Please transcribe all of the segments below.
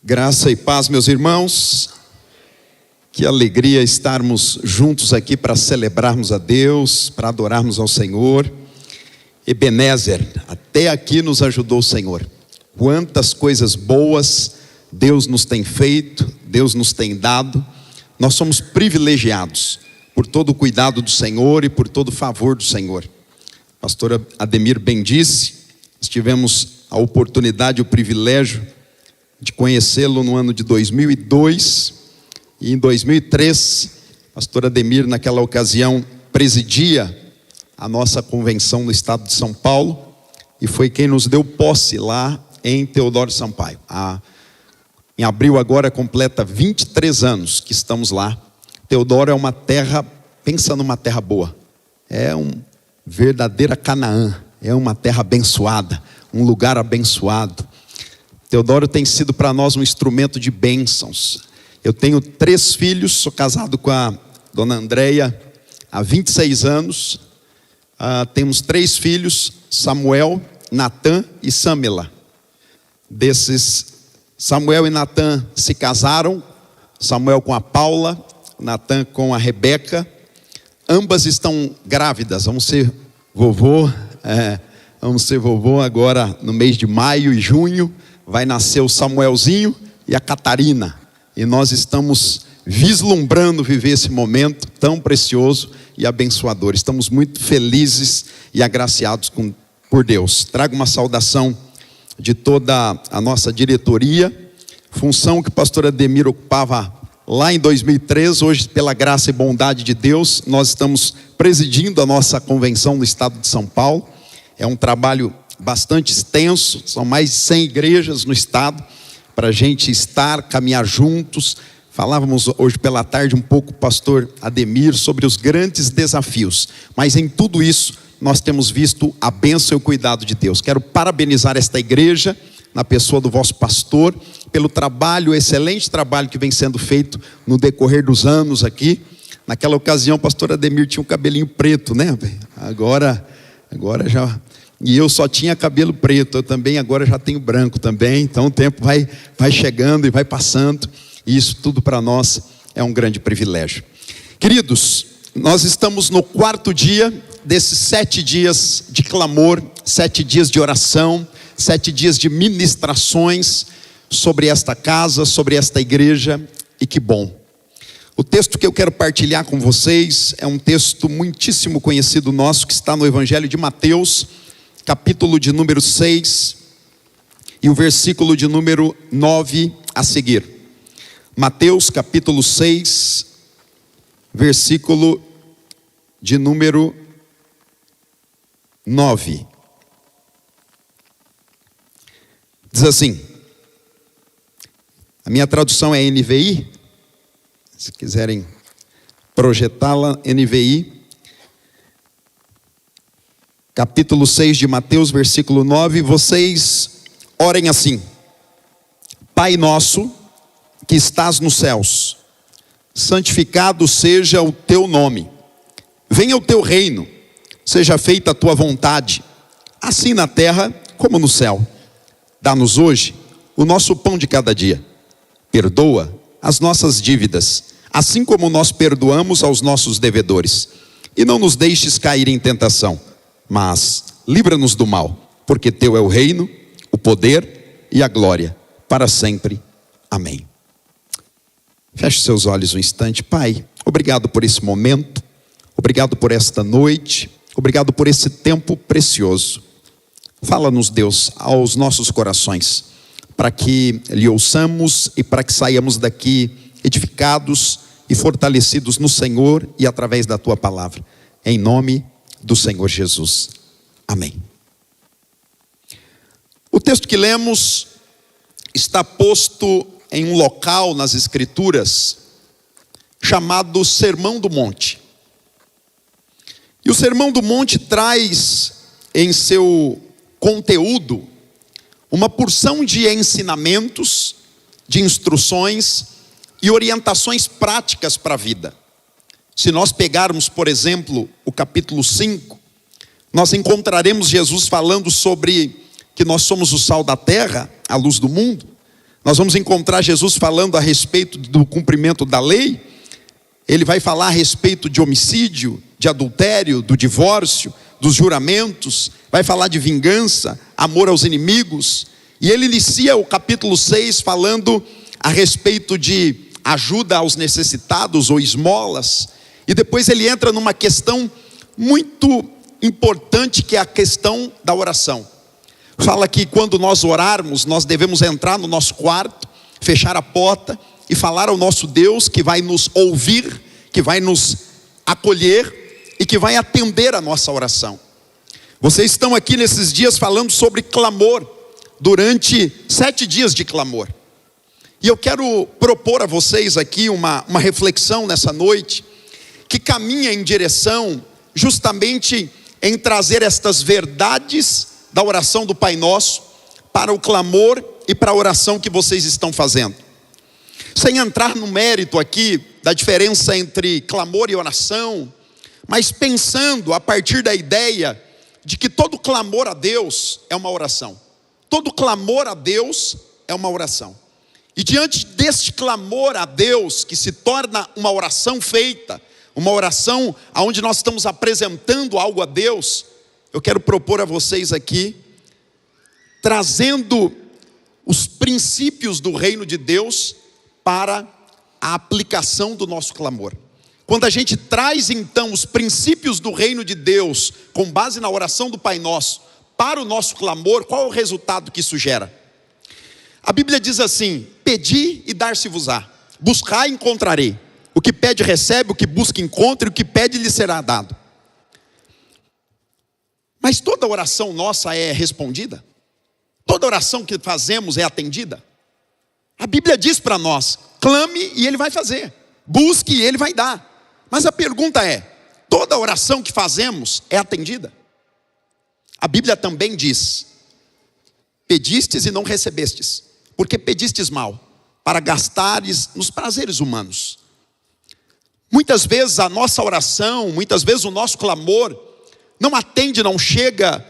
Graça e paz, meus irmãos. Que alegria estarmos juntos aqui para celebrarmos a Deus, para adorarmos ao Senhor. Ebenezer, até aqui nos ajudou o Senhor. Quantas coisas boas Deus nos tem feito, Deus nos tem dado. Nós somos privilegiados por todo o cuidado do Senhor e por todo o favor do Senhor. Pastor Ademir bem disse, nós tivemos a oportunidade e o privilégio de conhecê-lo no ano de 2002 e em 2003, pastor Ademir naquela ocasião presidia a nossa convenção no estado de São Paulo e foi quem nos deu posse lá em Teodoro Sampaio. Em abril agora completa 23 anos que estamos lá. Teodoro é uma terra, pensa numa terra boa, é uma verdadeira Canaã, é uma terra abençoada, um lugar abençoado. Teodoro tem sido para nós um instrumento de bênçãos. Eu tenho 3 filhos, sou casado com a dona Andréia há 26 anos. Temos 3 filhos, Samuel, Natan e Samela. Desses, Samuel e Natan se casaram, Samuel com a Paula, Natan com a Rebeca. Ambas estão grávidas, vamos ser vovô agora no mês de maio e junho. Vai nascer o Samuelzinho e a Catarina. E nós estamos vislumbrando viver esse momento tão precioso e abençoador. Estamos muito felizes e agraciados por Deus. Trago uma saudação de toda a nossa diretoria, função que o pastor Ademir ocupava lá em 2003. Hoje, pela graça e bondade de Deus, nós estamos presidindo a nossa convenção no estado de São Paulo. É um trabalho bastante extenso, são mais de 100 igrejas no estado, para a gente estar, caminhar juntos. Falávamos hoje pela tarde um pouco com o pastor Ademir sobre os grandes desafios, mas em tudo isso nós temos visto a bênção e o cuidado de Deus. Quero parabenizar esta igreja, na pessoa do vosso pastor, pelo trabalho, excelente trabalho que vem sendo feito no decorrer dos anos aqui. Naquela ocasião o pastor Ademir tinha um cabelinho preto, né? Agora já... E eu só tinha cabelo preto, eu também agora já tenho branco também. Então o tempo vai chegando e vai passando. E isso tudo para nós é um grande privilégio. Queridos, nós estamos no 4º dia desses 7 dias de clamor, 7 dias de oração, 7 dias de ministrações sobre esta casa, sobre esta igreja. E que bom. O texto que eu quero partilhar com vocês é um texto muitíssimo conhecido nosso, que está no Evangelho de Mateus, capítulo de número 6 e o versículo de número 9 a seguir. Mateus capítulo 6, versículo de número 9. Diz assim, a minha tradução é NVI, se quiserem projetá-la, NVI. Capítulo 6 de Mateus, versículo 9, vocês orem assim: Pai nosso, que estás nos céus, santificado seja o teu nome, venha o teu reino, seja feita a tua vontade, assim na terra como no céu. Dá-nos hoje o nosso pão de cada dia, perdoa as nossas dívidas, assim como nós perdoamos aos nossos devedores, e não nos deixes cair em tentação, mas livra-nos do mal, porque teu é o reino, o poder e a glória, para sempre. Amém. Feche seus olhos um instante. Pai, obrigado por esse momento, obrigado por esta noite, obrigado por esse tempo precioso. Fala-nos, Deus, aos nossos corações, para que lhe ouçamos e para que saiamos daqui edificados e fortalecidos no Senhor e através da tua palavra. Em nome do Senhor Jesus. Amém. O texto que lemos está posto em um local nas Escrituras chamado Sermão do Monte. E o Sermão do Monte traz em seu conteúdo uma porção de ensinamentos, de instruções e orientações práticas para a vida. Se nós pegarmos, por exemplo, o capítulo 5, nós encontraremos Jesus falando sobre que nós somos o sal da terra, a luz do mundo. nós vamos encontrar Jesus falando a respeito do cumprimento da lei. Ele vai falar a respeito de homicídio, de adultério, do divórcio, dos juramentos, vai falar de vingança, amor aos inimigos. E ele inicia o capítulo 6 falando a respeito de ajuda aos necessitados ou esmolas. E depois ele entra numa questão muito importante, que é a questão da oração. Fala que quando nós orarmos, nós devemos entrar no nosso quarto, fechar a porta e falar ao nosso Deus, que vai nos ouvir, que vai nos acolher e que vai atender a nossa oração. Vocês estão aqui nesses dias falando sobre clamor, durante 7 dias de clamor. E eu quero propor a vocês aqui uma reflexão nessa noite, que caminha em direção justamente em trazer estas verdades da oração do Pai Nosso para o clamor e para a oração que vocês estão fazendo. Sem entrar no mérito aqui da diferença entre clamor e oração, mas pensando a partir da ideia de que todo clamor a Deus é uma oração. Todo clamor a Deus é uma oração. E diante deste clamor a Deus, que se torna uma oração feita, uma oração onde nós estamos apresentando algo a Deus, eu quero propor a vocês aqui, trazendo os princípios do reino de Deus para a aplicação do nosso clamor. Quando a gente traz então os princípios do reino de Deus, com base na oração do Pai Nosso, para o nosso clamor, qual é o resultado que isso gera? A Bíblia diz assim: pedi e dar-se-vos-á, buscai e encontrarei, o que pede recebe, o que busca encontra, e o que pede lhe será dado. Mas toda oração nossa é respondida? Toda oração que fazemos é atendida? A Bíblia diz para nós: clame e Ele vai fazer, busque e Ele vai dar. Mas a pergunta é: toda oração que fazemos é atendida? A Bíblia também diz: pedistes e não recebestes, porque pedistes mal, para gastares nos prazeres humanos. Muitas vezes a nossa oração, muitas vezes o nosso clamor não atende, não chega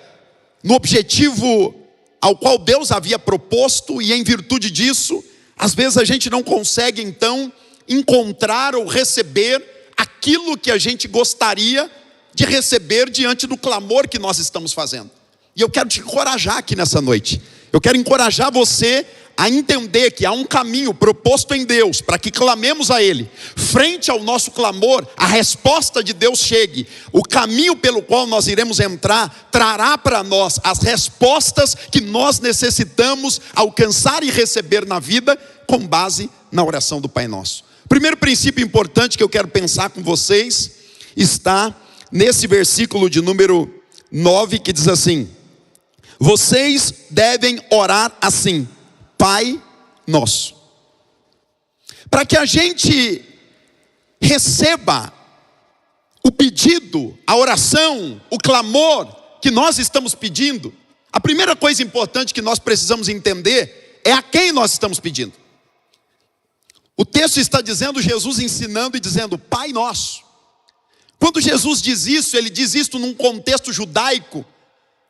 no objetivo ao qual Deus havia proposto, e em virtude disso, às vezes a gente não consegue então encontrar ou receber aquilo que a gente gostaria de receber diante do clamor que nós estamos fazendo. E eu quero te encorajar aqui nessa noite. Eu quero encorajar você a entender que há um caminho proposto em Deus para que clamemos a Ele. Frente ao nosso clamor, a resposta de Deus chegue. O caminho pelo qual nós iremos entrar trará para nós as respostas que nós necessitamos alcançar e receber na vida, com base na oração do Pai Nosso. Primeiro princípio importante que eu quero pensar com vocês está nesse versículo de número 9, que diz assim: vocês devem orar assim: Pai Nosso. Para que a gente receba o pedido, a oração, o clamor que nós estamos pedindo, a primeira coisa importante que nós precisamos entender é a quem nós estamos pedindo. O texto está dizendo, Jesus ensinando e dizendo: Pai Nosso. Quando Jesus diz isso, Ele diz isso num contexto judaico,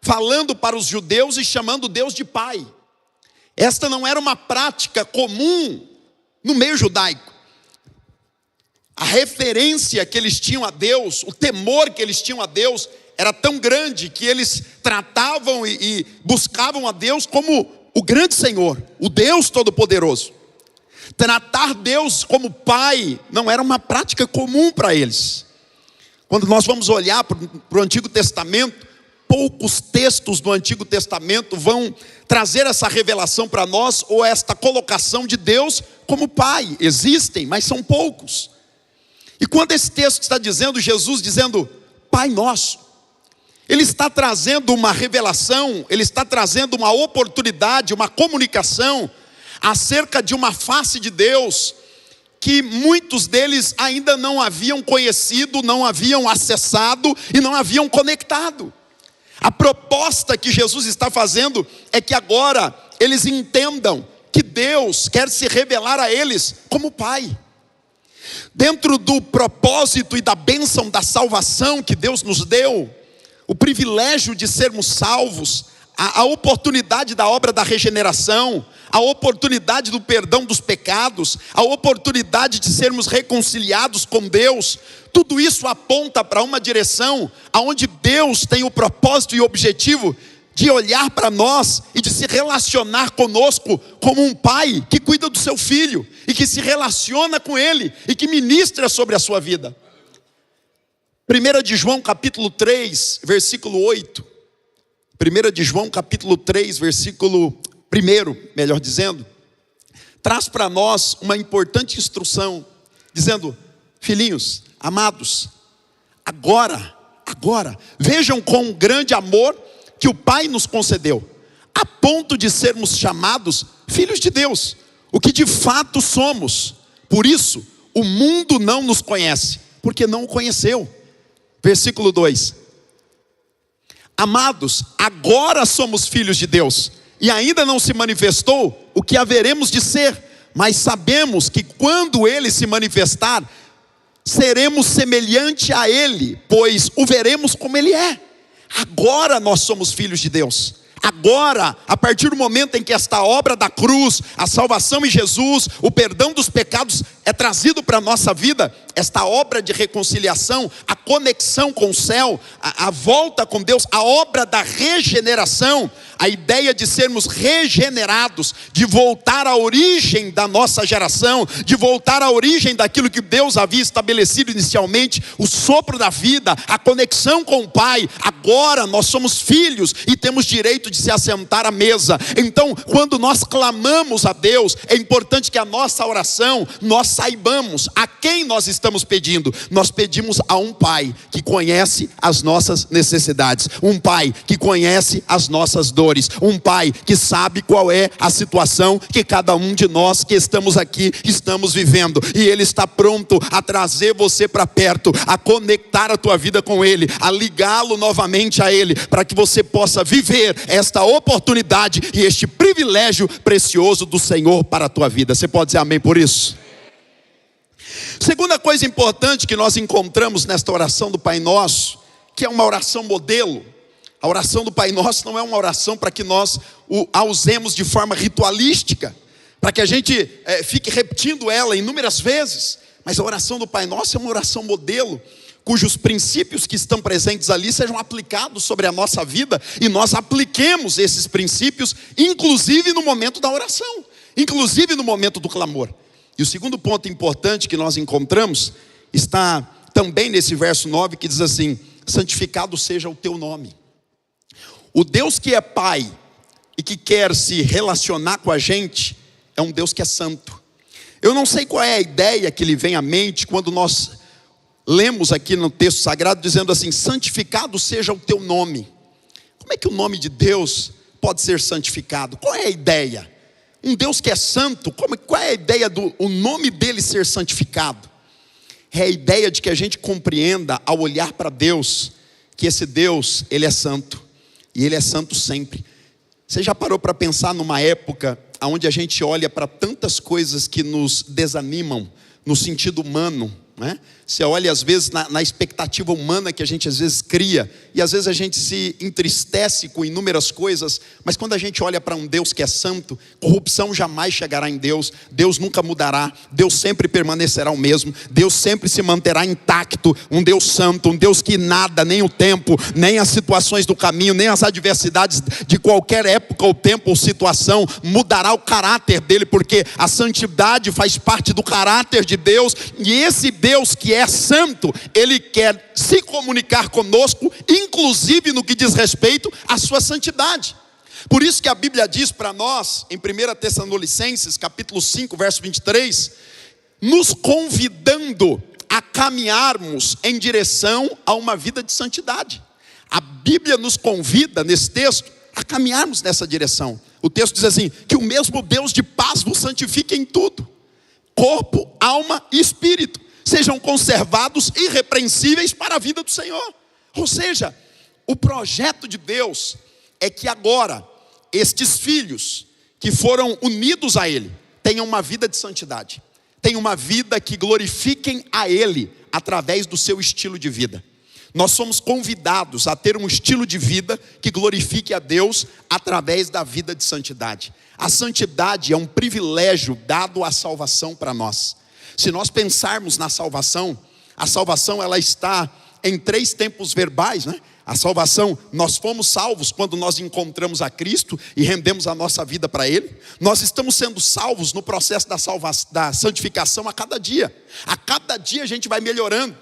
falando para os judeus e chamando Deus de Pai. Esta não era uma prática comum no meio judaico. A referência que eles tinham a Deus, o temor que eles tinham a Deus, era tão grande que eles tratavam e buscavam a Deus como o grande Senhor, o Deus Todo-Poderoso. Tratar Deus como Pai não era uma prática comum para eles. Quando nós vamos olhar para o Antigo Testamento, poucos textos do Antigo Testamento vão trazer essa revelação para nós, ou esta colocação de Deus como Pai. Existem, mas são poucos. E quando esse texto está dizendo, Jesus dizendo Pai Nosso, Ele está trazendo uma revelação, Ele está trazendo uma oportunidade, uma comunicação acerca de uma face de Deus que muitos deles ainda não haviam conhecido, não haviam acessado e não haviam conectado. A proposta que Jesus está fazendo é que agora eles entendam que Deus quer se revelar a eles como Pai. Dentro do propósito e da bênção da salvação que Deus nos deu, o privilégio de sermos salvos, a oportunidade da obra da regeneração, a oportunidade do perdão dos pecados, a oportunidade de sermos reconciliados com Deus, tudo isso aponta para uma direção aonde Deus tem o propósito e o objetivo de olhar para nós e de se relacionar conosco como um pai que cuida do seu filho e que se relaciona com ele e que ministra sobre a sua vida. 1 de João capítulo 3, versículo 8. 1 de João capítulo 3, versículo 1, melhor dizendo, traz para nós uma importante instrução, dizendo: filhinhos, amados, agora, vejam com grande amor que o Pai nos concedeu, a ponto de sermos chamados filhos de Deus, o que de fato somos. Por isso, o mundo não nos conhece, porque não o conheceu. Versículo 2. Amados, agora somos filhos de Deus, e ainda não se manifestou o que haveremos de ser, mas sabemos que quando Ele se manifestar, seremos semelhante a Ele, pois o veremos como Ele é. Agora nós somos filhos de Deus. Agora, a partir do momento em que esta obra da cruz, a salvação em Jesus, o perdão dos pecados é trazido para a nossa vida, esta obra de reconciliação, a conexão com o céu, a volta com Deus, a obra da regeneração, a ideia de sermos regenerados, de voltar à origem da nossa geração, de voltar à origem daquilo que Deus havia estabelecido inicialmente, o sopro da vida, a conexão com o Pai. Agora nós somos filhos e temos direito de se assentar à mesa. Então, quando nós clamamos a Deus, é importante que a nossa oração, nós saibamos a quem nós estamos pedindo. Nós pedimos a um Pai que conhece as nossas necessidades, um Pai que conhece as nossas dores, um Pai que sabe qual é a situação que cada um de nós que estamos aqui estamos vivendo, e Ele está pronto a trazer você para perto, a conectar a tua vida com Ele, a ligá-lo novamente a Ele, para que você possa viver esta oportunidade e este privilégio precioso do Senhor para a tua vida. Você pode dizer amém por isso? Segunda coisa importante que nós encontramos nesta oração do Pai Nosso, que é uma oração modelo. A oração do Pai Nosso não é uma oração para que nós a usemos de forma ritualística, para que a gente fique repetindo ela inúmeras vezes. Mas a oração do Pai Nosso é uma oração modelo, cujos princípios que estão presentes ali sejam aplicados sobre a nossa vida, e nós apliquemos esses princípios, inclusive no momento da oração, inclusive no momento do clamor. E o segundo ponto importante que nós encontramos está também nesse verso 9, que diz assim: santificado seja o teu nome. O Deus que é Pai e que quer se relacionar com a gente é um Deus que é santo. Eu não sei qual é a ideia que lhe vem à mente quando nós lemos aqui no texto sagrado dizendo assim: santificado seja o teu nome. Como é que o nome de Deus pode ser santificado? Qual é a ideia? Um Deus que é santo, qual é a ideia do o nome dele ser santificado? É a ideia de que a gente compreenda, ao olhar para Deus, que esse Deus, Ele é santo, e Ele é santo sempre. Você já parou para pensar numa época onde a gente olha para tantas coisas que nos desanimam, no sentido humano, né? Você olha às vezes na expectativa humana que a gente às vezes cria, e às vezes a gente se entristece com inúmeras coisas, mas quando a gente olha para um Deus que é santo, corrupção jamais chegará em Deus, Deus nunca mudará, Deus sempre permanecerá o mesmo, Deus sempre se manterá intacto, um Deus santo, um Deus que nada, nem o tempo, nem as situações do caminho, nem as adversidades de qualquer época ou tempo ou situação mudará o caráter dele, porque a santidade faz parte do caráter de Deus, e esse Deus que é santo, Ele quer se comunicar conosco, inclusive no que diz respeito à sua santidade. Por isso que a Bíblia diz para nós, em 1 Tessalonicenses, capítulo 5, verso 23, nos convidando a caminharmos em direção a uma vida de santidade. A Bíblia nos convida, nesse texto, a caminharmos nessa direção. O texto diz assim: que o mesmo Deus de paz vos santifique em tudo, corpo, alma e espírito, sejam conservados irrepreensíveis para a vida do Senhor. Ou seja, o projeto de Deus é que agora estes filhos que foram unidos a Ele tenham uma vida de santidade, tenham uma vida que glorifiquem a Ele através do seu estilo de vida. Nós somos convidados a ter um estilo de vida que glorifique a Deus através da vida de santidade. A santidade é um privilégio dado à salvação para nós. Se nós pensarmos na salvação, a salvação ela está em 3 tempos verbais, né? A salvação, nós fomos salvos quando nós encontramos a Cristo e rendemos a nossa vida para Ele. Nós estamos sendo salvos no processo da santificação a cada dia. A cada dia a gente vai melhorando.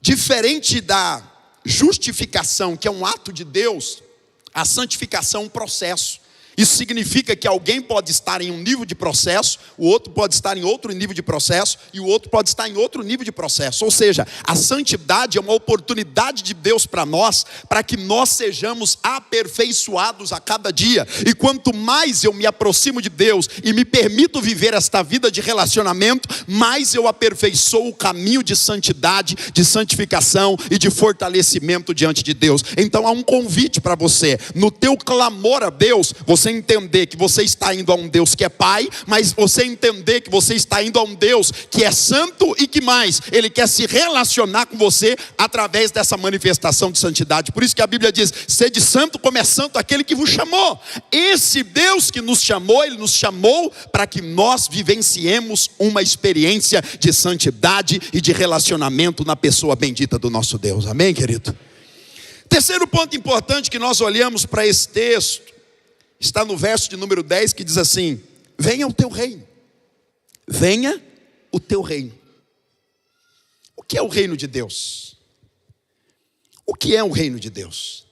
Diferente da justificação, que é um ato de Deus, a santificação é um processo. Isso significa que alguém pode estar em um nível de processo, o outro pode estar em outro nível de processo, e o outro pode estar em outro nível de processo. Ou seja, a santidade é uma oportunidade de Deus para nós, para que nós sejamos aperfeiçoados a cada dia. E quanto mais eu me aproximo de Deus e me permito viver esta vida de relacionamento, mais eu aperfeiçoo o caminho de santidade, de santificação e de fortalecimento diante de Deus. Então há um convite para você, no teu clamor a Deus, você entender que você está indo a um Deus que é Pai, mas você entender que você está indo a um Deus que é santo e que mais, Ele quer se relacionar com você através dessa manifestação de santidade. Por isso que a Bíblia diz, sede santo como é santo aquele que vos chamou. Esse Deus que nos chamou, Ele nos chamou para que nós vivenciemos uma experiência de santidade e de relacionamento na pessoa bendita do nosso Deus. Amém, querido? Terceiro ponto importante que nós olhamos para esse texto, está no verso de número 10, que diz assim: venha o teu reino. Venha o teu reino. O que é o reino de Deus? O que é o reino de Deus?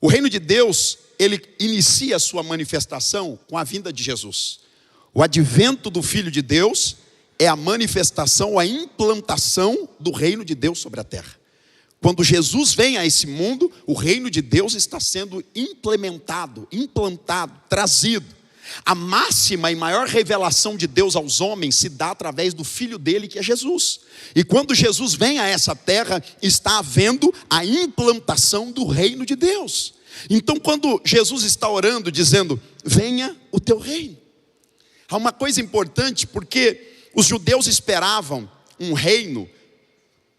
O reino de Deus, ele inicia a sua manifestação com a vinda de Jesus. O advento do Filho de Deus é a manifestação, a implantação do reino de Deus sobre a terra. Quando Jesus vem a esse mundo, o reino de Deus está sendo implementado, implantado, trazido. A máxima e maior revelação de Deus aos homens se dá através do Filho dele, que é Jesus. E quando Jesus vem a essa terra, está havendo a implantação do reino de Deus. Então quando Jesus está orando, dizendo, venha o teu reino. Há uma coisa importante, porque os judeus esperavam um reino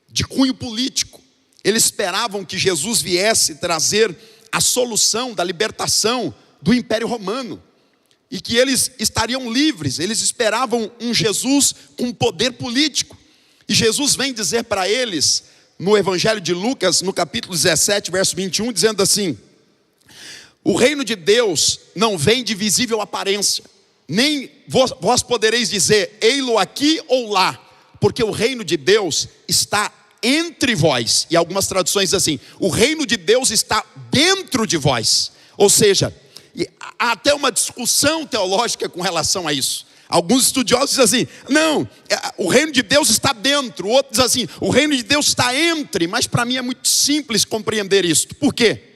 de cunho político. Eles esperavam que Jesus viesse trazer a solução da libertação do Império Romano. E que eles estariam livres. Eles esperavam um Jesus com poder político. E Jesus vem dizer para eles, no Evangelho de Lucas, no capítulo 17, verso 21, dizendo assim: o reino de Deus não vem de visível aparência, nem vós podereis dizer, ei-lo aqui ou lá, porque o reino de Deus está entre vós. E algumas traduções dizem assim, o reino de Deus está dentro de vós. Ou seja, há até uma discussão teológica com relação a isso. Alguns estudiosos dizem assim, não, o reino de Deus está dentro. O outro diz assim, o reino de Deus está entre. Mas para mim é muito simples compreender isso. Por quê?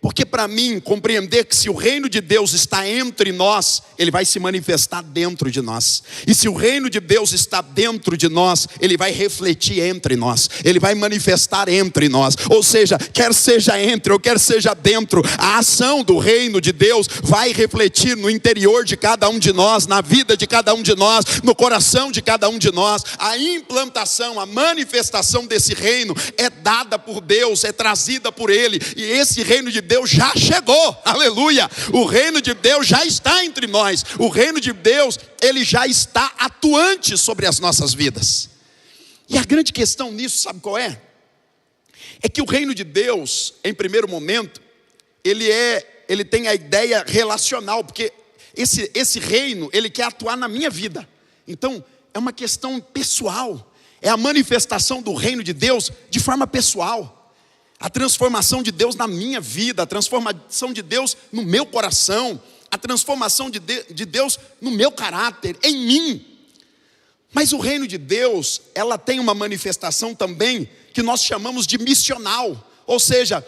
Porque para mim, compreender que se o reino de Deus está entre nós, ele vai se manifestar dentro de nós. E se o reino de Deus está dentro de nós, ele vai refletir entre nós. Ele vai manifestar entre nós. Ou seja, quer seja entre ou quer seja dentro, a ação do reino de Deus vai refletir no interior de cada um de nós, na vida de cada um de nós, no coração de cada um de nós. A implantação, a manifestação desse reino é dada por Deus, é trazida por Ele. E esse reino de Deus já chegou, aleluia. O reino de Deus já está entre nós. O reino de Deus, ele já está atuante sobre as nossas vidas. E a grande questão nisso, sabe qual é? É que o reino de Deus, em primeiro momento, ele tem a ideia relacional, porque esse reino, ele quer atuar na minha vida. Então, é uma questão pessoal. É a manifestação do reino de Deus de forma pessoal. A transformação de Deus na minha vida, a transformação de Deus no meu coração, a transformação de Deus no meu caráter, em mim. Mas o reino de Deus, ela tem uma manifestação também que nós chamamos de missional. Ou seja,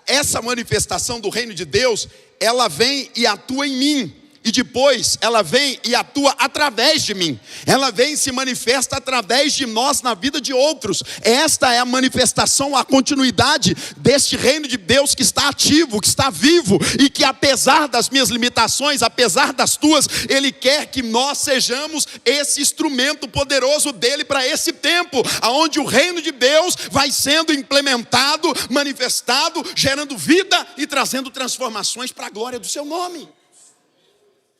essa manifestação do reino de Deus, ela vem e atua em mim. e depois ela vem e atua através de mim. Ela vem e se manifesta através de nós na vida de outros. Esta é a manifestação, a continuidade deste reino de Deus que está ativo, que está vivo, e que apesar das minhas limitações, apesar das tuas, Ele quer que nós sejamos esse instrumento poderoso dele para esse tempo, aonde o reino de Deus vai sendo implementado, manifestado, gerando vida e trazendo transformações para a glória do seu nome.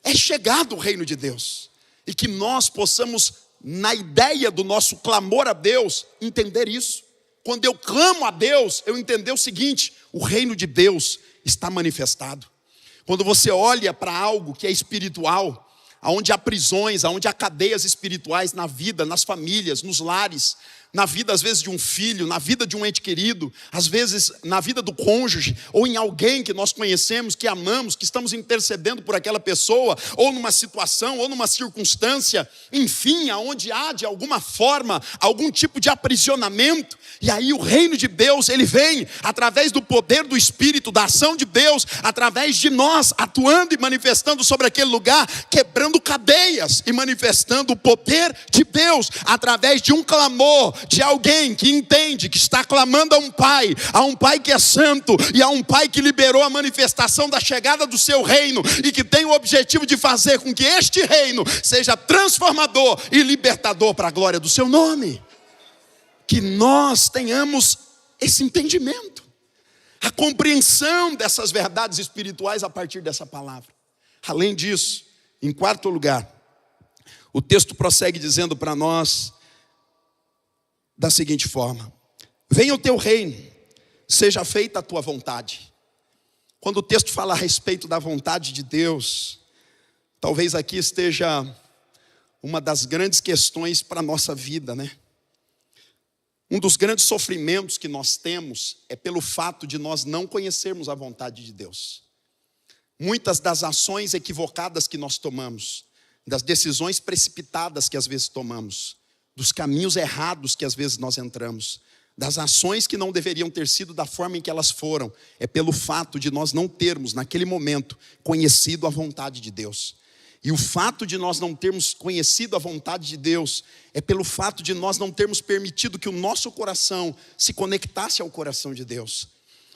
É chegado o reino de Deus, e que nós possamos, na ideia do nosso clamor a Deus, entender isso. Quando eu clamo a Deus, eu entender o seguinte: o reino de Deus está manifestado. Quando você olha para algo que é espiritual, aonde há prisões, aonde há cadeias espirituais na vida, nas famílias, nos lares, na vida às vezes de um filho, na vida de um ente querido, às vezes na vida do cônjuge, ou em alguém que nós conhecemos, que amamos, que estamos intercedendo por aquela pessoa, ou numa situação, ou numa circunstância, enfim, aonde há de alguma forma, algum tipo de aprisionamento, e aí o reino de Deus, ele vem através do poder do Espírito, da ação de Deus, através de nós, atuando e manifestando sobre aquele lugar, quebrando cadeias e manifestando o poder de Deus, através de um clamor, de alguém que entende, que está clamando a um pai que é santo, e a um pai que liberou a manifestação da chegada do seu reino, e que tem o objetivo de fazer com que este reino seja transformador e libertador para a glória do seu nome. Que nós tenhamos esse entendimento, a compreensão dessas verdades espirituais a partir dessa palavra. Além disso, em quarto lugar, o texto prossegue dizendo para nós da seguinte forma: venha o teu reino, seja feita a tua vontade. Quando o texto fala a respeito da vontade de Deus, talvez aqui esteja uma das grandes questões para a nossa vida, né? Um dos grandes sofrimentos que nós temos é pelo fato de nós não conhecermos a vontade de Deus. Muitas das ações equivocadas que nós tomamos, das decisões precipitadas que às vezes tomamos, dos caminhos errados que às vezes nós entramos, das ações que não deveriam ter sido da forma em que elas foram, é pelo fato de nós não termos, naquele momento, conhecido a vontade de Deus. E o fato de nós não termos conhecido a vontade de Deus é pelo fato de nós não termos permitido que o nosso coração se conectasse ao coração de Deus.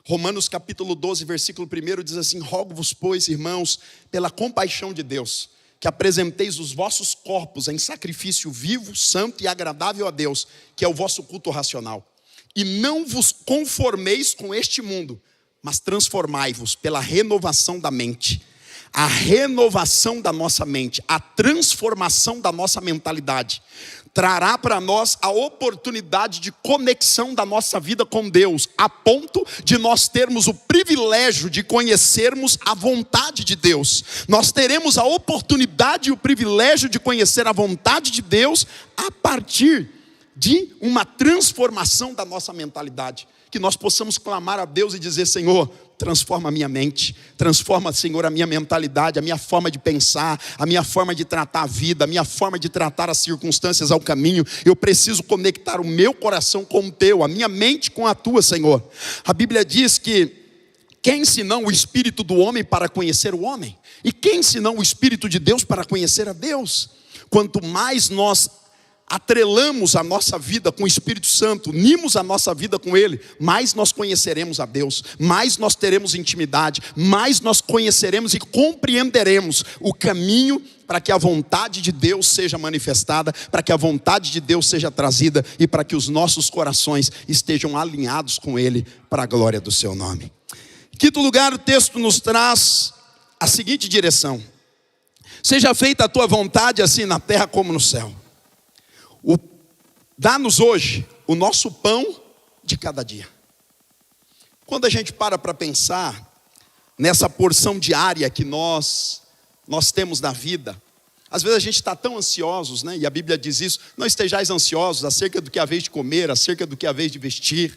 Romanos capítulo 12, versículo 1 diz assim: rogo-vos, pois, irmãos, pela compaixão de Deus, que apresenteis os vossos corpos em sacrifício vivo, santo e agradável a Deus, que é o vosso culto racional. E não vos conformeis com este mundo, mas transformai-vos pela renovação da mente. A renovação da nossa mente, a transformação da nossa mentalidade, trará para nós a oportunidade de conexão da nossa vida com Deus, a ponto de nós termos o privilégio de conhecermos a vontade de Deus. Nós teremos a oportunidade e o privilégio de conhecer a vontade de Deus a partir de uma transformação da nossa mentalidade. Que nós possamos clamar a Deus e dizer: Senhor, transforma a minha mente, transforma, Senhor, a minha mentalidade, a minha forma de pensar, a minha forma de tratar a vida, a minha forma de tratar as circunstâncias ao caminho. Eu preciso conectar o meu coração com o teu, a minha mente com a tua, Senhor. A Bíblia diz que quem senão o Espírito do homem para conhecer o homem? E quem senão o Espírito de Deus para conhecer a Deus? Quanto mais nós atrelamos a nossa vida com o Espírito Santo, unimos a nossa vida com Ele, mais nós conheceremos a Deus, mais nós teremos intimidade, mais nós conheceremos e compreenderemos o caminho para que a vontade de Deus seja manifestada, para que a vontade de Deus seja trazida e para que os nossos corações estejam alinhados com Ele para a glória do seu nome. Em quinto lugar, o texto nos traz a seguinte direção: seja feita a tua vontade assim na terra como no céu. Dá-nos hoje o nosso pão de cada dia. Quando a gente para pensar nessa porção diária que nós temos na vida, às vezes a gente está tão ansiosos, né? E a Bíblia diz isso: não estejais ansiosos acerca do que é a vez de comer, acerca do que é a vez de vestir.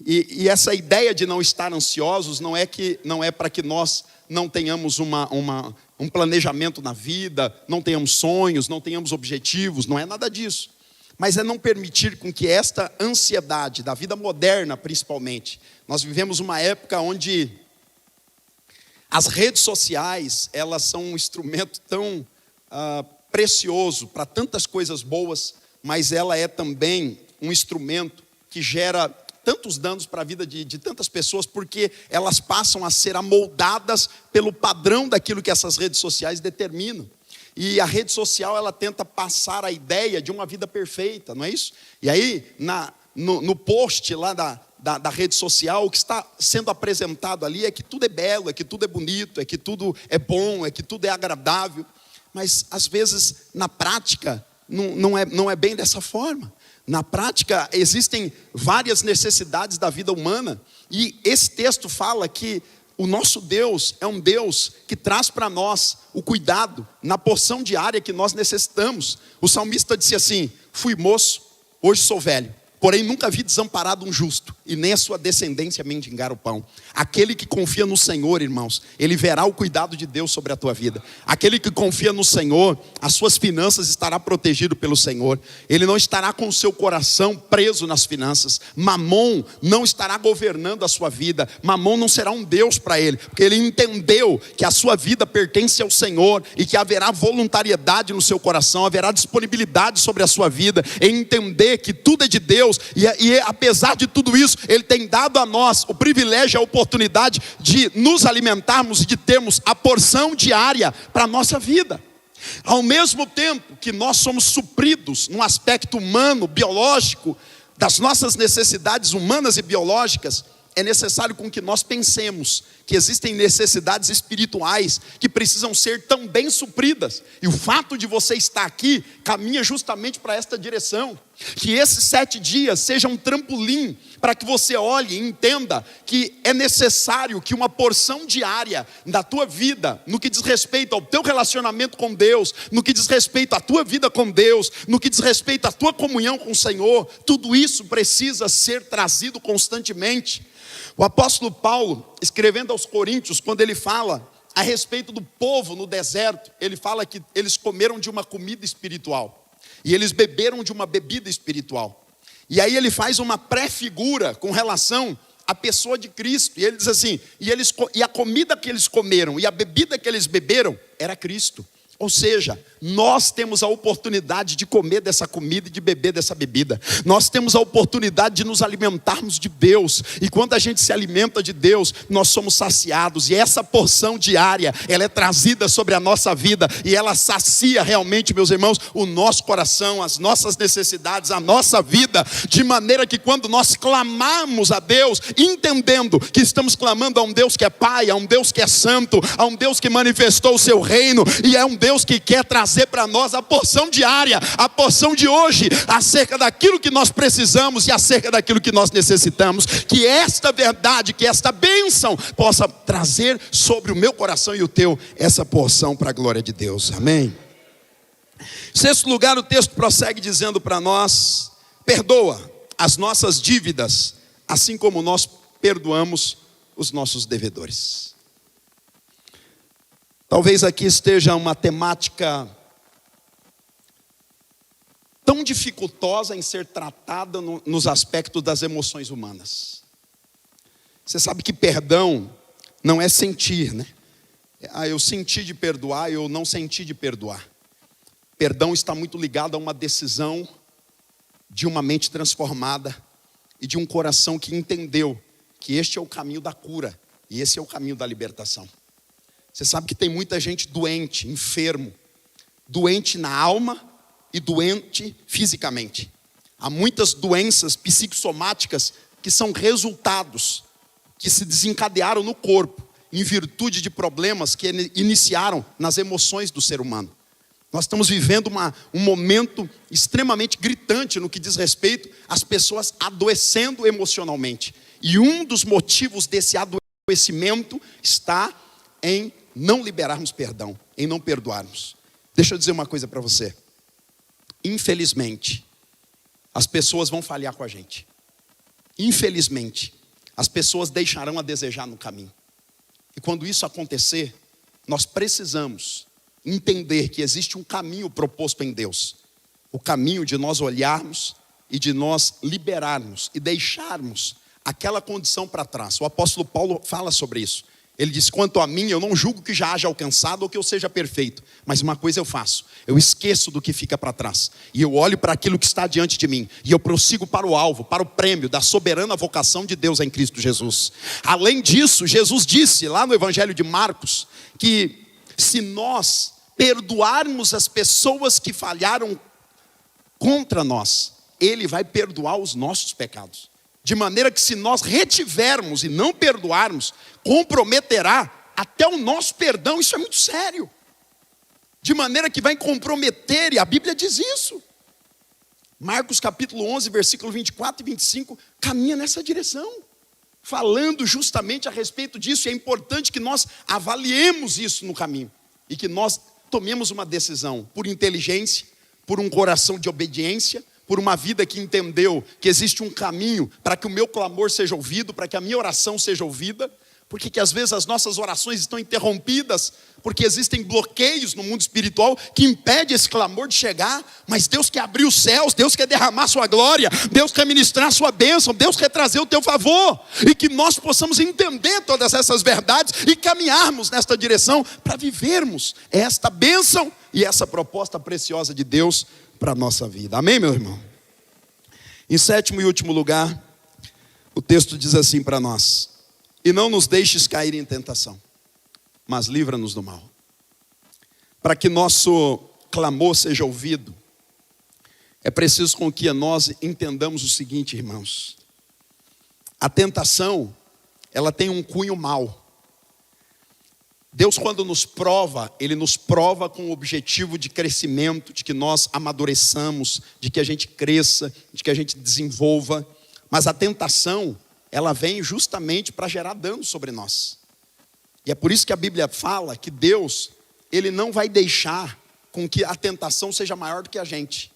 E essa ideia de não estar ansiosos não é para que nós não tenhamos um planejamento na vida, não tenhamos sonhos, não tenhamos objetivos, não é nada disso. Mas é não permitir com que esta ansiedade, da vida moderna principalmente, nós vivemos uma época onde As redes sociais, elas são um instrumento tão precioso para tantas coisas boas, mas ela é também um instrumento que gera tantos danos para a vida de tantas pessoas, porque elas passam a ser amoldadas pelo padrão daquilo que essas redes sociais determinam. E a rede social, ela tenta passar a ideia de uma vida perfeita, não é isso? E aí, no post lá da rede social, o que está sendo apresentado ali é que tudo é belo, é que tudo é bonito, é que tudo é bom, é que tudo é agradável. Mas, às vezes, na prática, não é bem dessa forma. Na prática, existem várias necessidades da vida humana. E esse texto fala que o nosso Deus é um Deus que traz para nós o cuidado na porção diária que nós necessitamos. O salmista disse assim: fui moço, hoje sou velho, porém nunca vi desamparado um justo, e nem a sua descendência mendigar o pão. Aquele que confia no Senhor, irmãos, ele verá o cuidado de Deus sobre a tua vida. Aquele que confia no Senhor, as suas finanças estará protegido pelo Senhor. Ele não estará com o seu coração preso nas finanças. Mamon não estará governando a sua vida. Mamon não será um Deus para ele, porque ele entendeu que a sua vida pertence ao Senhor, e que haverá voluntariedade no seu coração, haverá disponibilidade sobre a sua vida, em entender que tudo é de Deus. E apesar de tudo isso, ele tem dado a nós o privilégio, a oportunidade de nos alimentarmos e de termos a porção diária para a nossa vida. Ao mesmo tempo que nós somos supridos no aspecto humano, biológico, das nossas necessidades humanas e biológicas, é necessário com que nós pensemos que existem necessidades espirituais que precisam ser também supridas. E o fato de você estar aqui caminha justamente para esta direção. Que esses 7 dias sejam um trampolim para que você olhe e entenda que é necessário que uma porção diária da tua vida, no que diz respeito ao teu relacionamento com Deus, no que diz respeito à tua vida com Deus, no que diz respeito à tua comunhão com o Senhor, tudo isso precisa ser trazido constantemente. O apóstolo Paulo, escrevendo aos Coríntios, quando ele fala a respeito do povo no deserto, ele fala que eles comeram de uma comida espiritual e eles beberam de uma bebida espiritual. E aí ele faz uma pré-figura com relação à pessoa de Cristo. E ele diz assim: e a comida que eles comeram e a bebida que eles beberam era Cristo. Ou seja, nós temos a oportunidade de comer dessa comida e de beber dessa bebida. Nós temos a oportunidade de nos alimentarmos de Deus. E quando a gente se alimenta de Deus, nós somos saciados. E essa porção diária, ela é trazida sobre a nossa vida. E ela sacia realmente, meus irmãos, o nosso coração, as nossas necessidades, a nossa vida. De maneira que quando nós clamamos a Deus, entendendo que estamos clamando a um Deus que é Pai, a um Deus que é Santo, a um Deus que manifestou o seu reino, e é um Deus que quer trazer para nós a porção diária, a porção de hoje, acerca daquilo que nós precisamos e acerca daquilo que nós necessitamos. Que esta verdade, que esta bênção possa trazer sobre o meu coração e o teu essa porção para a glória de Deus. Amém? Em sexto lugar, o texto prossegue dizendo para nós: perdoa as nossas dívidas, assim como nós perdoamos os nossos devedores. Talvez aqui esteja uma temática tão dificultosa em ser tratada nos aspectos das emoções humanas. Você sabe que perdão não é sentir, né? Eu senti de perdoar, eu não senti de perdoar. Perdão está muito ligado a uma decisão de uma mente transformada e de um coração que entendeu que este é o caminho da cura e esse é o caminho da libertação. Você sabe que tem muita gente doente, enfermo, doente na alma e doente fisicamente. Há muitas doenças psicossomáticas que são resultados que se desencadearam no corpo em virtude de problemas que iniciaram nas emoções do ser humano. Nós estamos vivendo um momento extremamente gritante no que diz respeito às pessoas adoecendo emocionalmente. E um dos motivos desse adoecimento está em não liberarmos perdão, em não perdoarmos. Deixa eu dizer uma coisa para você. Infelizmente, as pessoas vão falhar com a gente. Infelizmente, as pessoas deixarão a desejar no caminho. E quando isso acontecer, nós precisamos entender que existe um caminho proposto em Deus. O caminho de nós olharmos e de nós liberarmos e deixarmos aquela condição para trás. O apóstolo Paulo fala sobre isso. Ele diz: quanto a mim, eu não julgo que já haja alcançado ou que eu seja perfeito, mas uma coisa eu faço: eu esqueço do que fica para trás, e eu olho para aquilo que está diante de mim, e eu prossigo para o alvo, para o prêmio da soberana vocação de Deus em Cristo Jesus. Além disso, Jesus disse lá no Evangelho de Marcos, que se nós perdoarmos as pessoas que falharam contra nós, Ele vai perdoar os nossos pecados. De maneira que se nós retivermos e não perdoarmos, comprometerá até o nosso perdão. Isso é muito sério. De maneira que vai comprometer, e a Bíblia diz isso. Marcos capítulo 11, versículo 24 e 25, caminha nessa direção. Falando justamente a respeito disso. E é importante que nós avaliemos isso no caminho. E que nós tomemos uma decisão por inteligência, por um coração de obediência, por uma vida que entendeu que existe um caminho para que o meu clamor seja ouvido, para que a minha oração seja ouvida. Porque que às vezes as nossas orações estão interrompidas, porque existem bloqueios no mundo espiritual que impedem esse clamor de chegar. Mas Deus quer abrir os céus, Deus quer derramar sua glória, Deus quer ministrar sua bênção, Deus quer trazer o teu favor. E que nós possamos entender todas essas verdades e caminharmos nesta direção para vivermos esta bênção e essa proposta preciosa de Deus para a nossa vida. Amém, meu irmão? Em sétimo e último lugar, o texto diz assim para nós: e não nos deixes cair em tentação, mas livra-nos do mal. Para que nosso clamor seja ouvido, é preciso com que nós entendamos o seguinte, irmãos: a tentação, ela tem um cunho mau. Deus, quando nos prova, Ele nos prova com o objetivo de crescimento, de que nós amadureçamos, de que a gente cresça, de que a gente desenvolva. Mas a tentação, ela vem justamente para gerar dano sobre nós. E é por isso que a Bíblia fala que Deus, Ele não vai deixar com que a tentação seja maior do que a gente.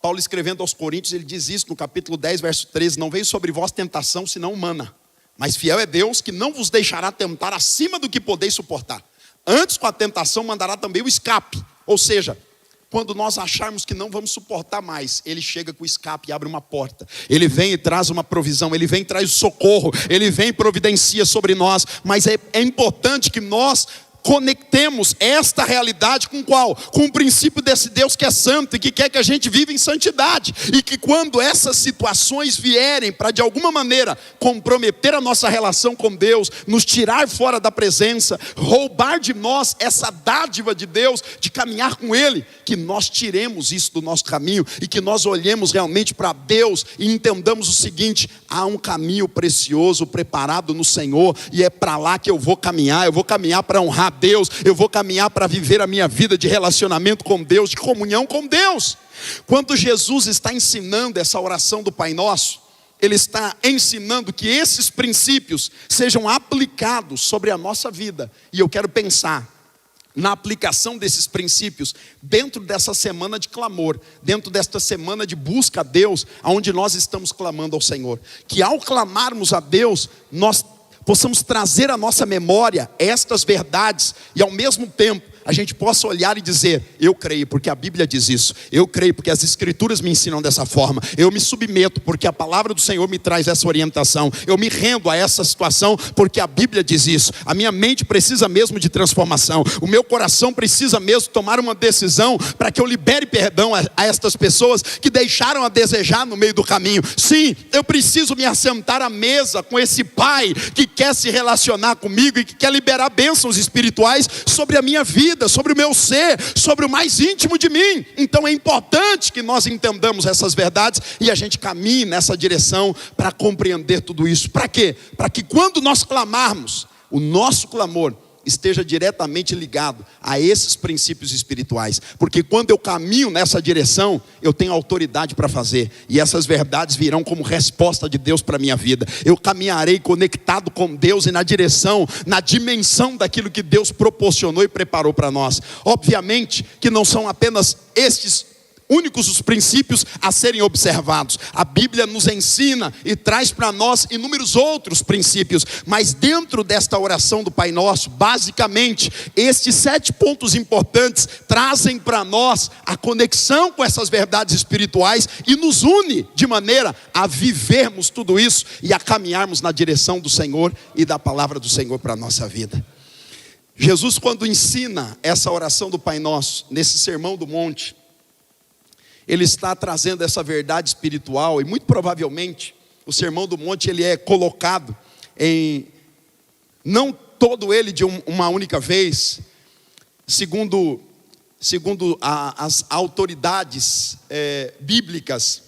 Paulo, escrevendo aos Coríntios, ele diz isso no capítulo 10, verso 13: não veio sobre vós tentação senão humana, mas fiel é Deus, que não vos deixará tentar acima do que podeis suportar. Antes, com a tentação, mandará também o escape. Ou seja, quando nós acharmos que não vamos suportar mais, Ele chega com o escape e abre uma porta. Ele vem e traz uma provisão, Ele vem e traz o socorro, Ele vem e providencia sobre nós. Mas é importante que nós conectemos esta realidade com qual? Com o princípio desse Deus que é santo e que quer que a gente viva em santidade. E que quando essas situações vierem para de alguma maneira comprometer a nossa relação com Deus, nos tirar fora da presença, roubar de nós essa dádiva de Deus, de caminhar com Ele, que nós tiremos isso do nosso caminho e que nós olhemos realmente para Deus e entendamos o seguinte: há um caminho precioso preparado no Senhor e é para lá que eu vou caminhar para honrar Deus, eu vou caminhar para viver a minha vida de relacionamento com Deus, de comunhão com Deus. Quando Jesus está ensinando essa oração do Pai Nosso, Ele está ensinando que esses princípios sejam aplicados sobre a nossa vida. E eu quero pensar na aplicação desses princípios dentro dessa semana de clamor, dentro desta semana de busca a Deus, onde nós estamos clamando ao Senhor. Que ao clamarmos a Deus, nós possamos trazer à nossa memória estas verdades e ao mesmo tempo a gente possa olhar e dizer: eu creio porque a Bíblia diz isso, eu creio porque as Escrituras me ensinam dessa forma, eu me submeto porque a palavra do Senhor me traz essa orientação, eu me rendo a essa situação porque a Bíblia diz isso. A minha mente precisa mesmo de transformação, o meu coração precisa mesmo tomar uma decisão para que eu libere perdão a estas pessoas que deixaram a desejar no meio do caminho. Sim, eu preciso me assentar à mesa com esse Pai que quer se relacionar comigo e que quer liberar bênçãos espirituais sobre a minha vida, sobre o meu ser, sobre o mais íntimo de mim. Então é importante que nós entendamos essas verdades e a gente caminhe nessa direção para compreender tudo isso. Para quê? Para que quando nós clamarmos, o nosso clamor esteja diretamente ligado a esses princípios espirituais. Porque quando eu caminho nessa direção, eu tenho autoridade para fazer. E essas verdades virão como resposta de Deus para a minha vida. Eu caminharei conectado com Deus e na direção, na dimensão daquilo que Deus proporcionou e preparou para nós. Obviamente que não são apenas estes únicos os princípios a serem observados. A Bíblia nos ensina e traz para nós inúmeros outros princípios, mas dentro desta oração do Pai Nosso, basicamente, estes 7 pontos importantes trazem para nós a conexão com essas verdades espirituais e nos une de maneira a vivermos tudo isso e a caminharmos na direção do Senhor e da palavra do Senhor para a nossa vida. Jesus, quando ensina essa oração do Pai Nosso, nesse Sermão do Monte, ele está trazendo essa verdade espiritual, e muito provavelmente o Sermão do Monte ele é colocado em, não todo ele de uma única vez, segundo as autoridades bíblicas,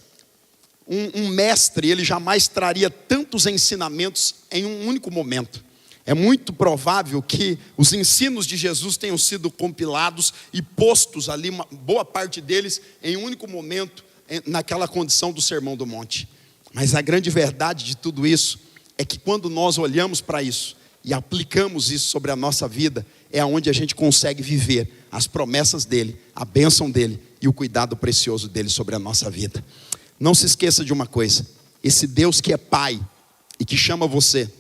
um mestre ele jamais traria tantos ensinamentos em um único momento. É muito provável que os ensinos de Jesus tenham sido compilados e postos ali, uma boa parte deles, em um único momento, naquela condição do Sermão do Monte. Mas a grande verdade de tudo isso é que quando nós olhamos para isso e aplicamos isso sobre a nossa vida, é onde a gente consegue viver as promessas dele, a bênção dele e o cuidado precioso dele sobre a nossa vida. Não se esqueça de uma coisa: esse Deus que é Pai e que chama você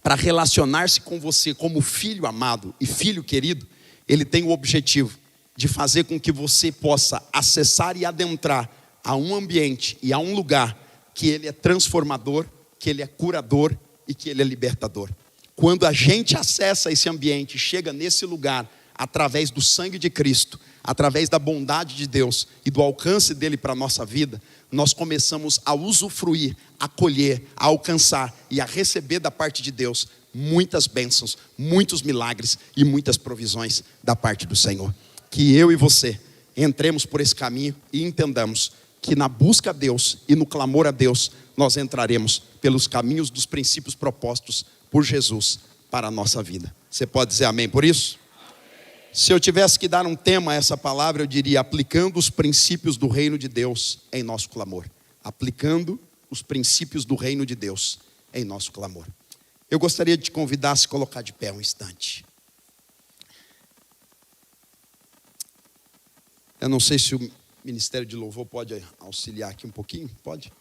para relacionar-se com você como filho amado e filho querido, ele tem o objetivo de fazer com que você possa acessar e adentrar a um ambiente e a um lugar que ele é transformador, que ele é curador e que ele é libertador. Quando a gente acessa esse ambiente, chega nesse lugar, através do sangue de Cristo, através da bondade de Deus e do alcance dele para a nossa vida, nós começamos a usufruir, a colher, a alcançar e a receber da parte de Deus muitas bênçãos, muitos milagres e muitas provisões da parte do Senhor. Que eu e você entremos por esse caminho e entendamos que na busca a Deus e no clamor a Deus, nós entraremos pelos caminhos dos princípios propostos por Jesus para a nossa vida. Você pode dizer amém por isso? Se eu tivesse que dar um tema a essa palavra, eu diria: aplicando os princípios do reino de Deus em nosso clamor. Aplicando os princípios do reino de Deus em nosso clamor. Eu gostaria de te convidar a se colocar de pé um instante. Eu não sei se o Ministério de Louvor pode auxiliar aqui um pouquinho. Pode?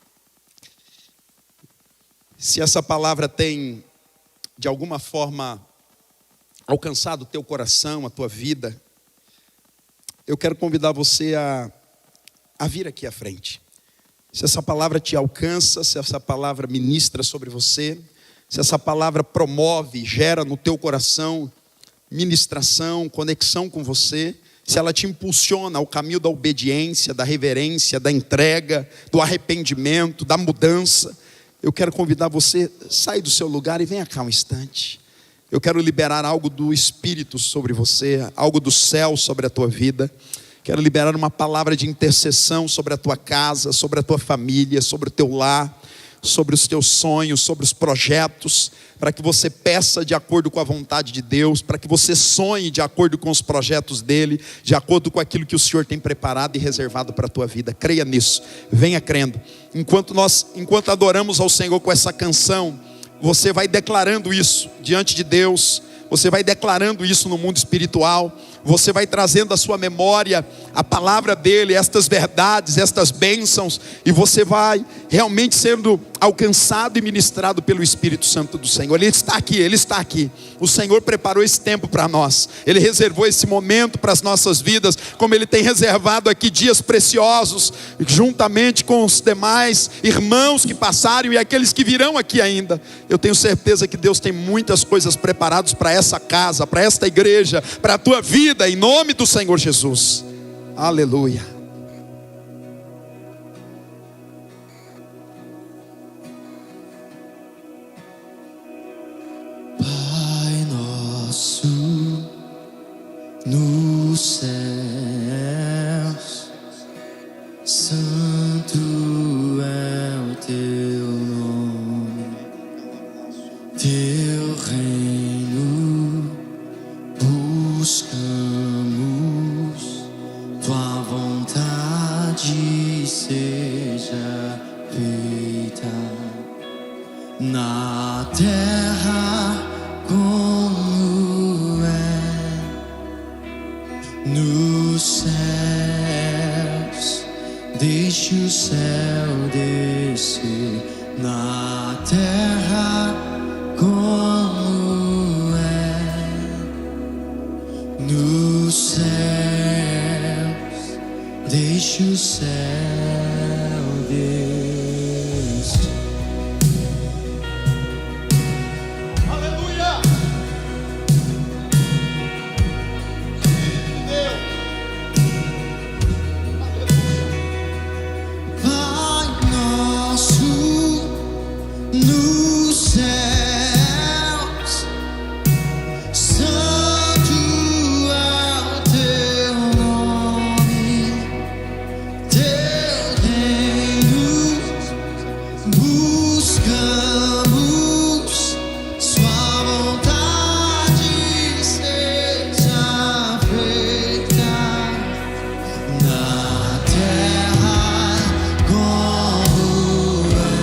Se essa palavra tem, de alguma forma, alcançado o teu coração, a tua vida, eu quero convidar você a vir aqui à frente. Se essa palavra te alcança, se essa palavra ministra sobre você, se essa palavra promove, gera no teu coração ministração, conexão com você, se ela te impulsiona ao caminho da obediência, da reverência, da entrega, do arrependimento, da mudança, eu quero convidar você, sai do seu lugar e venha cá um instante. Eu quero liberar algo do Espírito sobre você, algo do céu sobre a tua vida. Quero liberar uma palavra de intercessão sobre a tua casa, sobre a tua família, sobre o teu lar, sobre os teus sonhos, sobre os projetos, para que você peça de acordo com a vontade de Deus, para que você sonhe de acordo com os projetos dele, de acordo com aquilo que o Senhor tem preparado e reservado para a tua vida. Creia nisso, venha crendo. Enquanto adoramos ao Senhor com essa canção, você vai declarando isso diante de Deus, você vai declarando isso no mundo espiritual, você vai trazendo à sua memória a palavra dele, estas verdades, estas bênçãos, e você vai realmente sendo alcançado e ministrado pelo Espírito Santo do Senhor. Ele está aqui, ele está aqui. O Senhor preparou esse tempo para nós, ele reservou esse momento para as nossas vidas, como ele tem reservado aqui dias preciosos, juntamente com os demais irmãos que passaram e aqueles que virão aqui ainda. Eu tenho certeza que Deus tem muitas coisas preparadas para essa casa, para esta igreja, para a tua vida, em nome do Senhor Jesus. Aleluia. Pai nosso nos céus, santo é o teu nome, teu reino buscamos, tua vontade seja feita na terra como é nos céus. deixe o céu descer na terra como é nos céus. Deixe o céu descer. Aleluia! Pai nosso nos céus, santo é o teu nome, teu reino buscamos, sua vontade seja feita na terra como é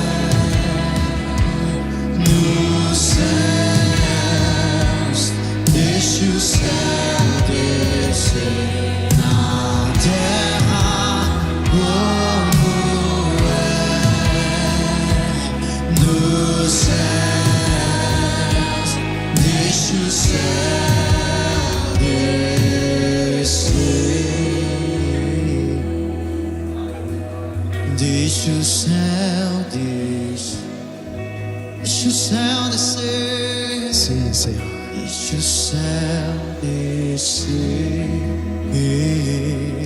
nos céus. Deixe o céu descer na terra como é nos céus. Deixe o céu descer. Deixe o céu descer. Deixe o céu descer. Sim, Senhor. Deixe o céu descer.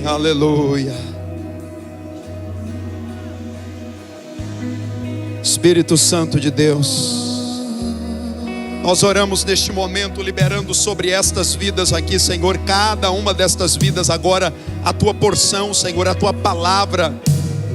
Aleluia. Espírito Santo de Deus, nós oramos neste momento, liberando sobre estas vidas aqui, Senhor, cada uma destas vidas agora, a tua porção, Senhor, a tua palavra.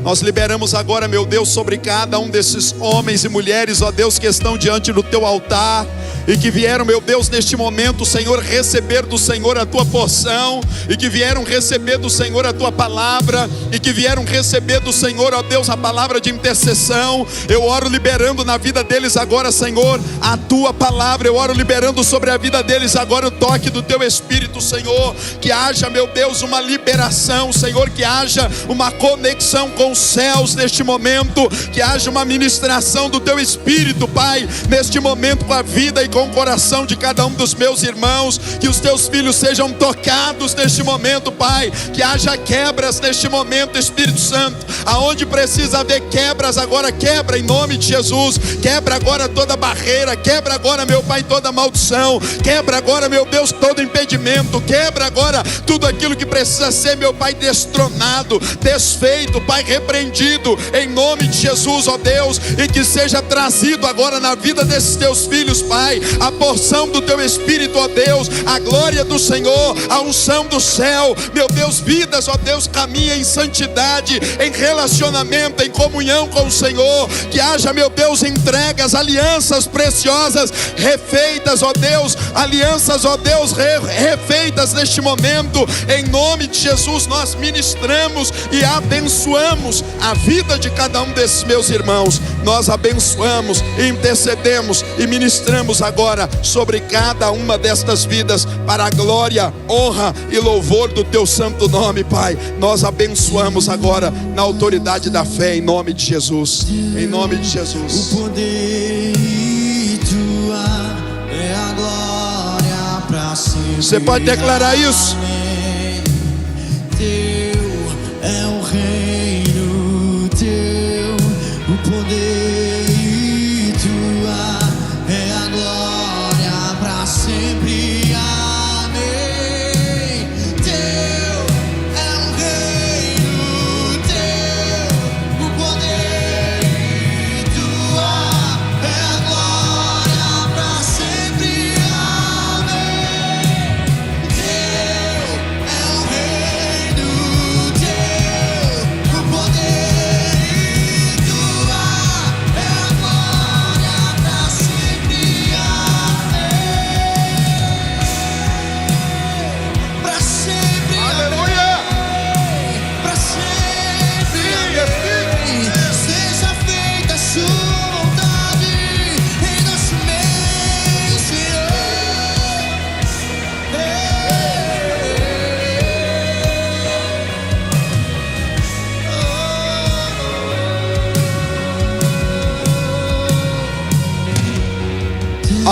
Nós liberamos agora, meu Deus, sobre cada um desses homens e mulheres, ó Deus, que estão diante do teu altar e que vieram, meu Deus, neste momento, Senhor, receber do Senhor a tua porção, e que vieram receber do Senhor a tua palavra, e que vieram receber do Senhor, ó Deus, a palavra de intercessão. Eu oro liberando na vida deles agora, Senhor, a tua palavra. Eu oro liberando sobre a vida deles agora o toque do teu Espírito, Senhor. Que haja, meu Deus, uma liberação, Senhor, que haja uma conexão com os céus neste momento, que haja uma ministração do teu Espírito, Pai, neste momento, com a vida e com o coração de cada um dos meus irmãos. Que os teus filhos sejam tocados neste momento, Pai, que haja quebras neste momento, Espírito Santo, aonde precisa haver quebras agora, quebra em nome de Jesus. Quebra agora toda barreira, quebra agora, meu Pai, toda maldição, quebra agora, meu Deus, todo impedimento, quebra agora tudo aquilo que precisa ser, meu Pai, destronado, desfeito, Pai, repreendido em nome de Jesus, ó Deus, e que seja trazido agora na vida desses teus filhos, Pai, a porção do teu Espírito, ó Deus, a glória do Senhor, a unção do céu, meu Deus. Vidas, ó Deus, caminha em santidade, em relacionamento, em comunhão com o Senhor. Que haja, meu Deus, entregas, alianças preciosas refeitas, ó Deus, alianças, ó Deus, refeitas neste momento, em nome de Jesus. Nós ministramos e abençoamos a vida de cada um desses meus irmãos. Nós abençoamos, intercedemos e ministramos agora sobre cada uma destas vidas, para a glória, honra e louvor do teu santo nome, Pai. Nós abençoamos agora na autoridade da fé, em nome de Jesus, em nome de Jesus. O poder e tua é a glória para sempre. Você pode declarar isso? Amém. Teu é o reino, teu o poder e tua é a glória para sempre. Amém. Teu é o reino, teu o poder e tua é a glória para sempre. Amém. Teu é o reino,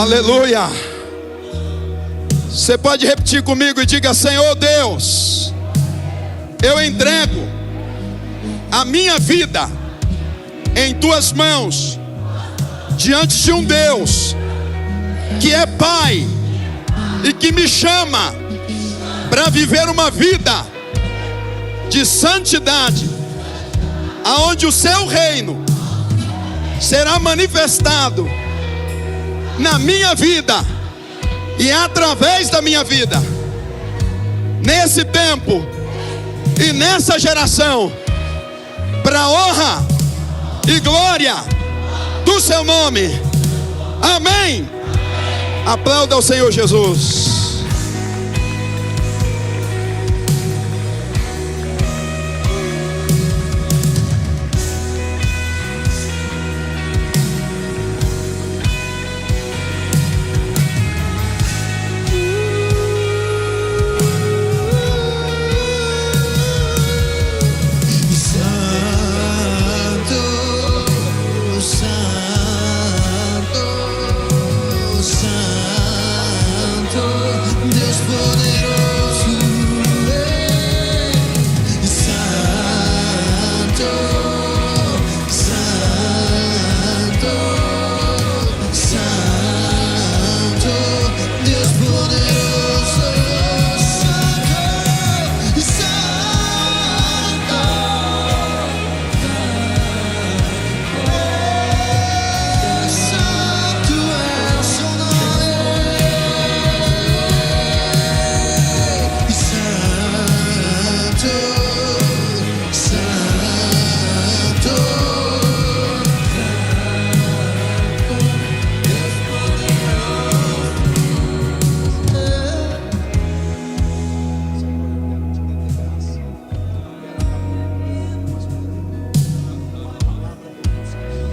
Aleluia. Você pode repetir comigo e diga: Senhor Deus, eu entrego a minha vida em tuas mãos, diante de um Deus que é Pai e que me chama para viver uma vida de santidade, aonde o seu reino será manifestado na minha vida e através da minha vida, nesse tempo e nessa geração, para a honra e glória do seu nome. Amém. Aplauda ao Senhor Jesus.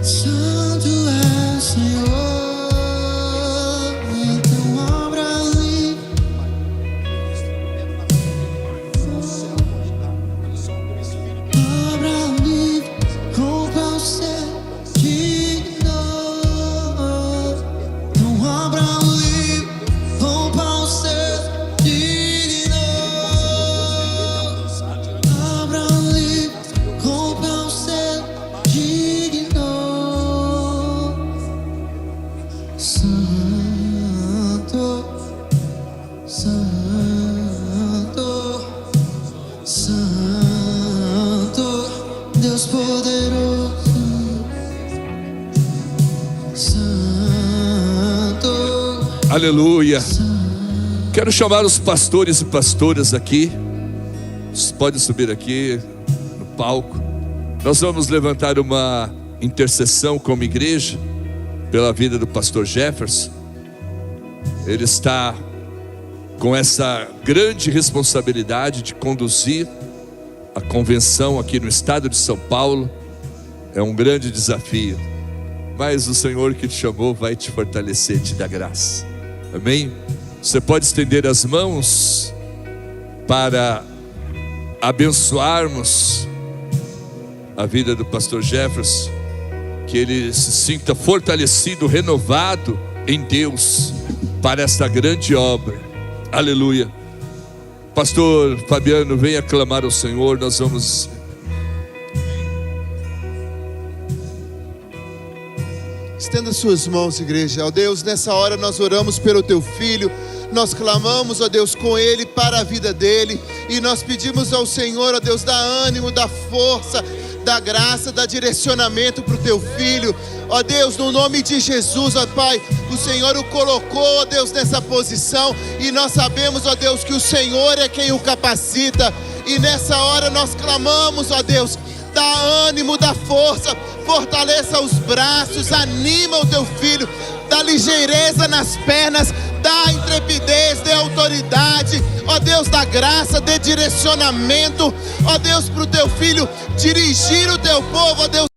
Santo é o Senhor, então obra livre. Obra livre, compra o céu digno. Então obra livre, compra o céu digno. Obra livre, compra o céu digno. Santo, Santo, Santo, Deus poderoso, Santo. Aleluia. Quero chamar os pastores e pastoras aqui. Vocês podem subir aqui no palco. Nós vamos levantar uma intercessão como igreja pela vida do pastor Jefferson. Ele está com essa grande responsabilidade de conduzir a convenção aqui no estado de São Paulo. É um grande desafio, mas o Senhor que te chamou vai te fortalecer, te dar graça. Amém? Você pode estender as mãos para abençoarmos a vida do pastor Jefferson, que ele se sinta fortalecido, renovado em Deus para esta grande obra. Aleluia. Pastor Fabiano, venha clamar ao Senhor. Nós vamos... Estenda suas mãos, igreja. Ó Deus, nessa hora nós oramos pelo teu filho. Nós clamamos, ó Deus, com ele para a vida dele. E nós pedimos ao Senhor, ó Deus, dá ânimo, dá força, dá graça, dá direcionamento para o teu filho. Ó Deus, no nome de Jesus, ó Pai, o Senhor o colocou, ó Deus, nessa posição. E nós sabemos, ó Deus, que o Senhor é quem o capacita. E nessa hora nós clamamos, ó Deus, dá ânimo, dá força, fortaleça os braços, anima o teu filho, dá ligeireza nas pernas, dá intrepidez, dê autoridade, ó Deus, dá graça, dê direcionamento, ó Deus, para o teu filho dirigir o teu povo, ó Deus,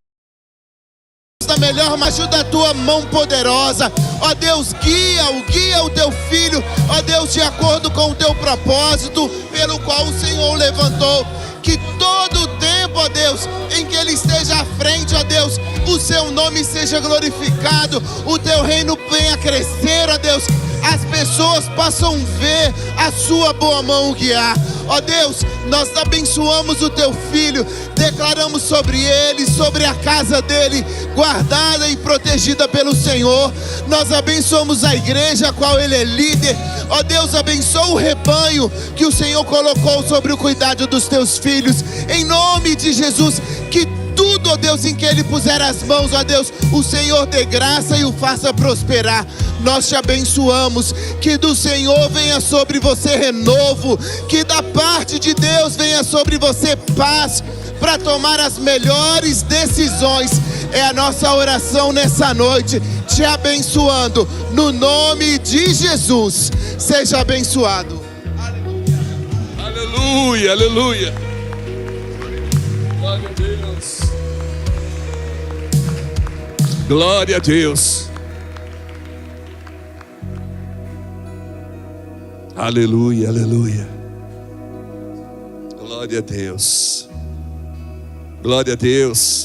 da melhor, mas ajuda a tua mão poderosa, ó Deus, guia o teu filho, ó Deus, de acordo com o teu propósito, pelo qual o Senhor o levantou. Que todo o tempo, ó Deus, em que Ele esteja à frente, ó Deus, o Seu nome seja glorificado, o Teu reino venha crescer, ó Deus, as pessoas possam ver a Sua boa mão guiar. Ó Deus, nós abençoamos o Teu Filho, declaramos sobre ele, sobre a casa dele, guardada e protegida pelo Senhor. Nós abençoamos a igreja a qual ele é líder. Ó Deus, abençoa o rebanho que o Senhor colocou sobre o cuidado dos Teus filhos. Em nome de Jesus, que tudo, ó Deus, em que ele puser as mãos, ó Deus, o Senhor dê graça e o faça prosperar. Nós te abençoamos, que do Senhor venha sobre você renovo, que da parte de Deus venha sobre você paz, para tomar as melhores decisões. É a nossa oração nessa noite, te abençoando, no nome de Jesus. Seja abençoado. Aleluia, aleluia. Glória a Deus. Glória a Deus. Aleluia, aleluia. Glória a Deus. Glória a Deus.